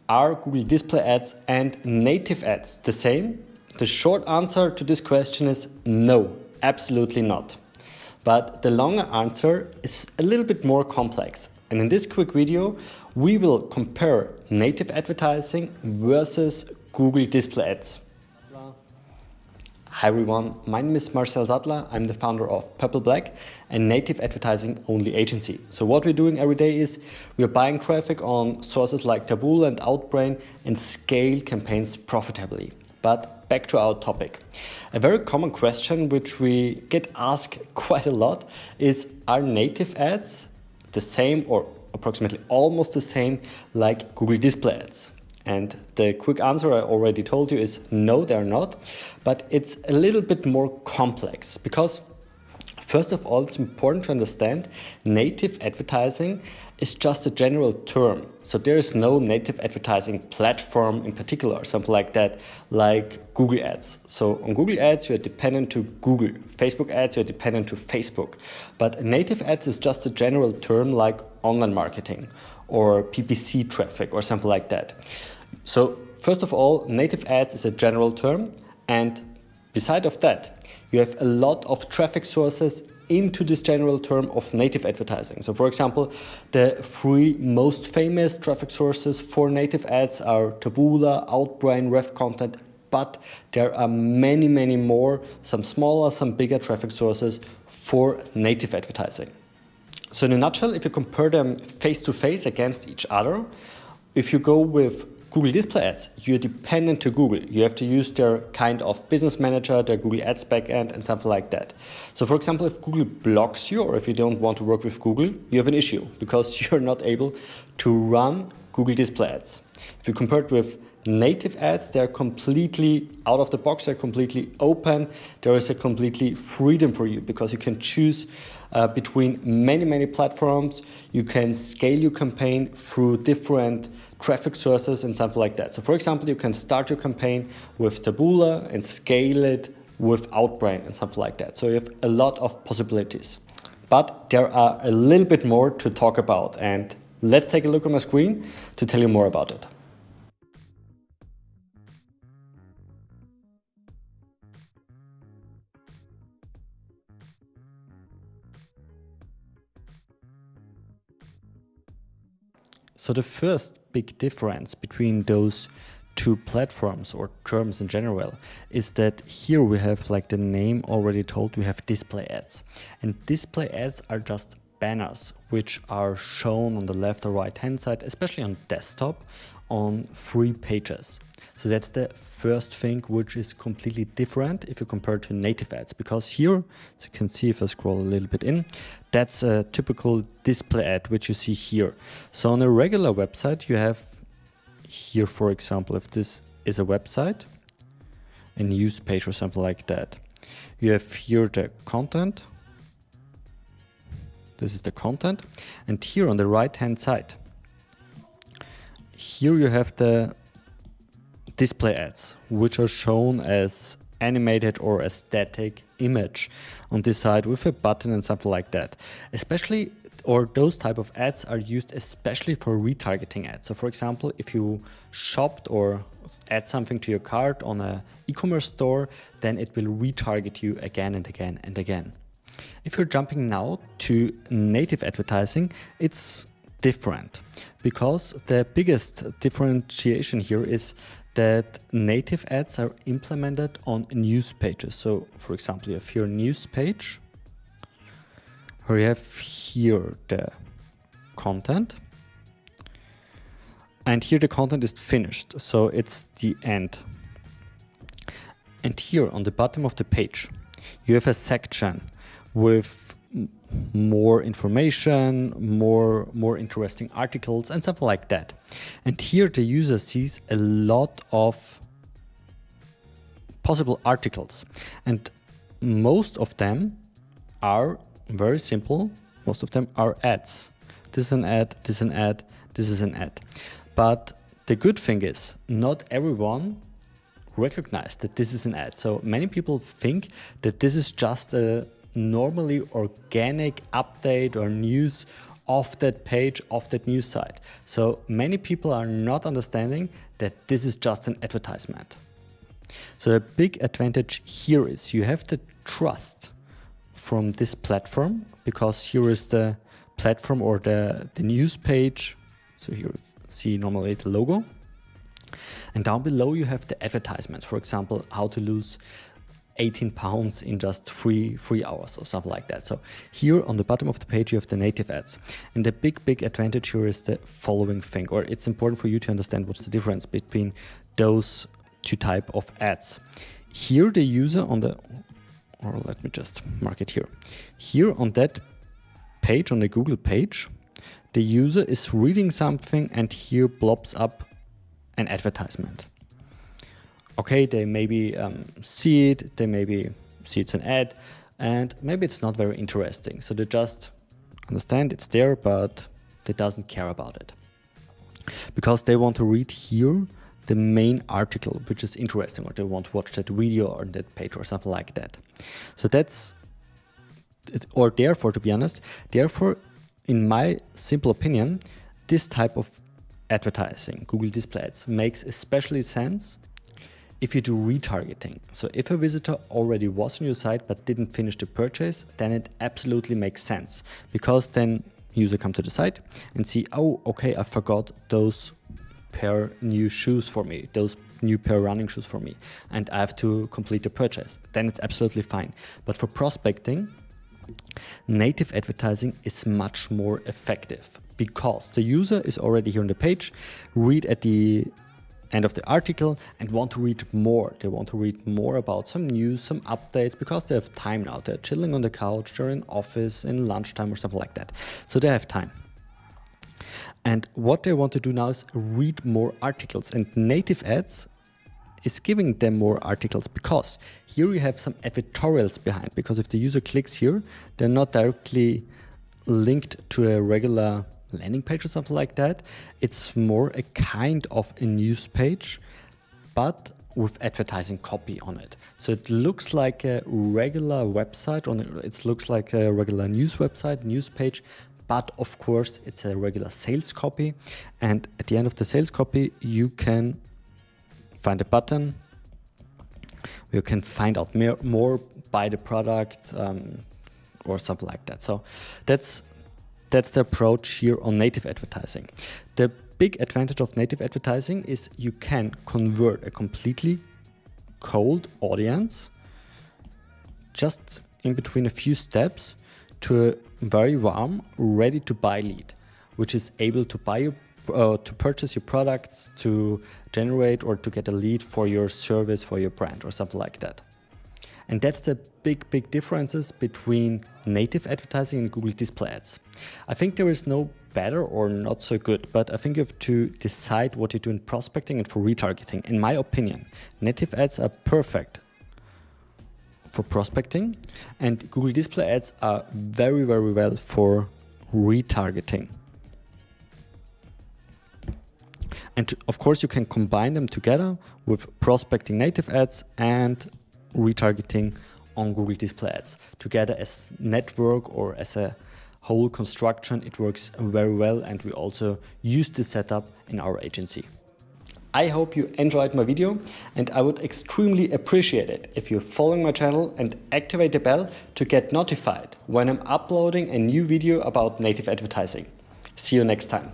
Are Google Display Ads and native ads the same? The short answer to this question is no, absolutely not. But the longer answer is a little bit more complex. And in this quick video, we will compare native advertising versus Google Display Ads. Hi everyone, my name is Marcel Sattler. I'm the founder of Purple Black, a native advertising only agency. So what we're doing every day is we're buying traffic on sources like Taboola and Outbrain and scale campaigns profitably. But back to our topic. A very common question which we get asked quite a lot is, are native ads the same or approximately almost the same like Google Display Ads? And the quick answer I already told you is no, they're not. But it's a little bit more complex because first of all, it's important to understand native advertising is just a general term. So there is no native advertising platform in particular, something like that, like Google Ads. So on Google Ads, you're dependent to Google. Facebook Ads, you're dependent to Facebook. But native ads is just a general term like online marketing or PPC traffic or something like that. So first of all, native ads is a general term, and beside of that, you have a lot of traffic sources into this general term of native advertising. So for example, the three most famous traffic sources for native ads are Taboola, Outbrain, RevContent, but there are many, many more, some smaller, some bigger traffic sources for native advertising. So in a nutshell, if you compare them face to face against each other, if you go with Google Display Ads, you're dependent to Google. You have to use their kind of business manager, their Google Ads backend and something like that. So for example, if Google blocks you or if you don't want to work with Google, you have an issue because you're not able to run Google Display Ads. If you compare it with native ads, they're completely out of the box, they're completely open. There is a completely freedom for you because you can choose between many platforms. You can scale your campaign through different traffic sources and something like that. So for example, you can start your campaign with Taboola and scale it with Outbrain and something like that. So you have a lot of possibilities. But there are a little bit more to talk about, and let's take a look on my screen to tell you more about it. So the first big difference between those two platforms or terms in general is that here we have, like the name already told, we have display ads. And display ads are just banners which are shown on the left or right hand side, especially on desktop, on 3 pages. So that's the first thing which is completely different if you compare it to native ads, because here, as you can see if I scroll a little bit in, that's a typical display ad which you see here. So on a regular website you have here, for example, if this is a website, a news page or something like that, you have here the content. This is the content, and here on the right hand side, here you have the display ads, which are shown as animated or a static image on this side with a button and something like that. Especially, or those type of ads are used especially for retargeting ads. So for example, if you shopped or add something to your cart on an e-commerce store, then it will retarget you again and again and again. If you're jumping now to native advertising, it's different, because the biggest differentiation here is that native ads are implemented on news pages. So for example, you have here a news page where you have here the content, and here the content is finished, so it's the end. And here on the bottom of the page you have a section with more information, more interesting articles and stuff like that. And here the user sees a lot of possible articles, and most of them are very simple. Most of them are ads. This is an ad, this is an ad, this is an ad. But the good thing is not everyone recognizes that this is an ad. So many people think that this is just a normally organic update or news of that page, of that news site. So many people are not understanding that this is just an advertisement. So the big advantage here is you have the trust from this platform, because here is the platform or the news page. So here you see normally the logo. And down below you have the advertisements. For example, how to lose 18 pounds in just three hours or something like that. So here on the bottom of the page you have the native ads. And the big advantage here is the following thing, or it's important for you to understand what's the difference between those two type of ads. Here the user on the, or let me just mark it here. Here on that page, on the Google page, the user is reading something and here blobs up an advertisement. Okay, they maybe see it, they maybe see it's an ad, and maybe it's not very interesting. So they just understand it's there, but they doesn't care about it. Because they want to read here the main article, which is interesting, or they want to watch that video on that page or something like that. So that's, or therefore, to be honest, therefore, in my simple opinion, this type of advertising, Google Display Ads, makes especially sense if you do retargeting. So if a visitor already was on your site but didn't finish the purchase, then it absolutely makes sense, because then user come to the site and see, oh, okay, I forgot those pair new shoes for me, those new pair running shoes for me, and I have to complete the purchase. Then it's absolutely fine. But for prospecting, native advertising is much more effective, because the user is already here on the page, read at the end of the article and want to read more. They want to read more about some news, some updates, because they have time now. They're chilling on the couch, they're in office, in lunchtime or something like that. So they have time. And what they want to do now is read more articles, and native ads is giving them more articles, because here you have some advertorials behind, because if the user clicks here, they're not directly linked to a regular landing page or something like that. It's more a kind of a news page, but with advertising copy on it. So it looks like a regular website, or it looks like a regular news website, news page, but of course it's a regular sales copy. And at the end of the sales copy, you can find a button, you can find out more, buy the product, or something like that. So that's the approach here on native advertising. The big advantage of native advertising is you can convert a completely cold audience just in between a few steps to a very warm, ready to buy lead, which is able to buy your to purchase your products, to generate or to get a lead for your service, for your brand or something like that. And that's the big differences between native advertising and Google Display Ads. I think there is no better or not so good, but I think you have to decide what you do in prospecting and for retargeting. In my opinion, native ads are perfect for prospecting, and Google Display Ads are very well for retargeting. And of course, you can combine them together with prospecting native ads and retargeting on Google Display Ads. Together as network or as a whole construction, it works very well, and we also use this setup in our agency. I hope you enjoyed my video, and I would extremely appreciate it if you're following my channel and activate the bell to get notified when I'm uploading a new video about native advertising. See you next time.